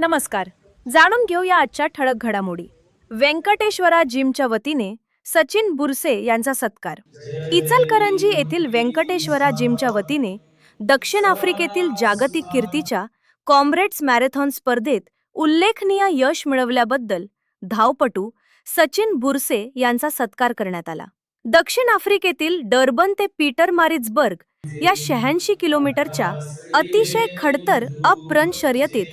नमस्कार. जाणून घेऊया आजच्या ठळक घडामोडी. व्यंकटेश्वरा जिमच्या वतीने सचिन बुरसे यांचा सत्कार. इचलकरंजी येथील व्यंकटेश्वरा जिमच्या वतीने दक्षिण आफ्रिकेतील जागतिक कीर्तीच्या कॉम्रेड्स मॅरेथॉन स्पर्धेत उल्लेखनीय यश मिळवल्याबद्दल धावपटू सचिन बुरसे यांचा सत्कार करण्यात आला. दक्षिण आफ्रिकेतील डर्बन ते पीटरमारिट्झबर्ग या 86 किलोमीटरच्या अतिशय खडतर अप रन शर्यतीत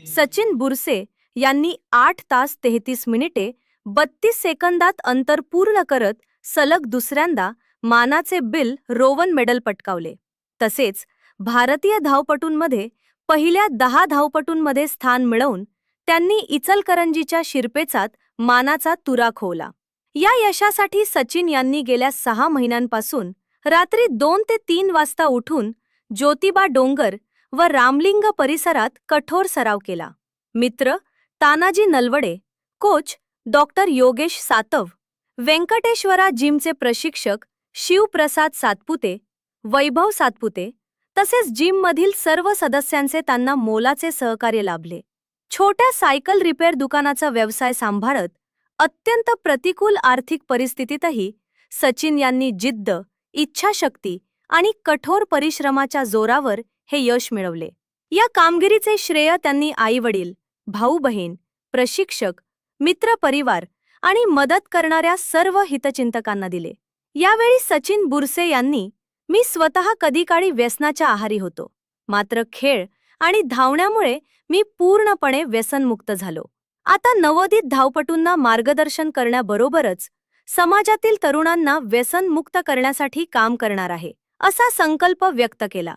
सचिन बुरसे यांनी 8 तास 33 मिनिटे 32 सेकंदात अंतर पूर्ण करत सलग दुसऱ्यांदा मानाचे बिल रोवन मेडल पटकावले. तसेच भारतीय धावपटूंमध्ये पहिल्या 10 धावपटूंमध्ये स्थान मिळवून त्यांनी इचलकरंजीच्या शिरपेचात मानाचा तुरा खोवला. या यशासाठी सचिन यांनी गेल्या 6 महिन्यांपासून रात्री 2 ते 3 वाजता उठून ज्योतिबा डोंगर व रामलिंग परिसरात कठोर सराव केला. मित्र तानाजी नलवडे, कोच डॉक्टर योगेश सातव, व्यंकटेश्वरा जिमचे प्रशिक्षक शिवप्रसाद सातपुते, वैभव सातपुते तसेच जिममधील सर्व सदस्यांचे त्यांना मोलाचे सहकार्य लाभले. छोट्या सायकल रिपेअर दुकानाचा व्यवसाय सांभाळत अत्यंत प्रतिकूल आर्थिक परिस्थितीतही सचिन यांनी जिद्द, इच्छाशक्ती आणि कठोर परिश्रमाच्या जोरावर हे यश मिळवले. या कामगिरीचे श्रेय त्यांनी आई-वडील, भाऊ-बहीण, प्रशिक्षक, मित्रपरिवार आणि मदत करणाऱ्या सर्व हितचिंतकांना दिले. यावेळी सचिन बुरसे यांनी, "मी स्वतः कधीकाळी व्यसनाच्या आहारी होतो, मात्र खेळ आणि धावण्यामुळे मी पूर्णपणे व्यसनमुक्त झालो. आता नवोदित धावपटूंना मार्गदर्शन करण्याबरोबरच समाजातील तरुणांना व्यसनमुक्त करण्यासाठी काम करणार आहे," असा संकल्प व्यक्त केला.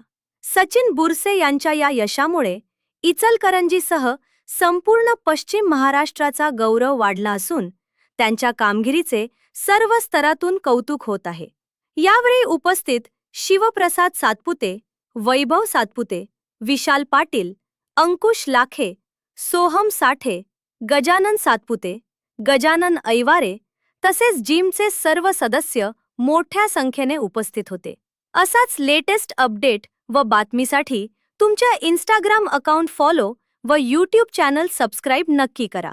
सचिन बुरसे यांच्या या यशामुळे इचलकरंजीसह संपूर्ण पश्चिम महाराष्ट्राचा गौरव वाढला असून त्यांच्या कामगिरीचे सर्व स्तरातून कौतुक होत आहे. यावेळी उपस्थित शिवप्रसाद सातपुते, वैभव सातपुते, विशाल पाटील, अंकुश लाखे, सोहम साठे, गजानन सातपुते, गजानन ऐवारे तसेच जिमचे सर्व सदस्य मोठ्या संख्येने उपस्थित होते. असाच लेटेस्ट अपडेट व बातमीसाठी तुमच्या इंस्टाग्राम अकाउंट फॉलो व यूट्यूब चॅनल सबस्क्राईब नक्की करा.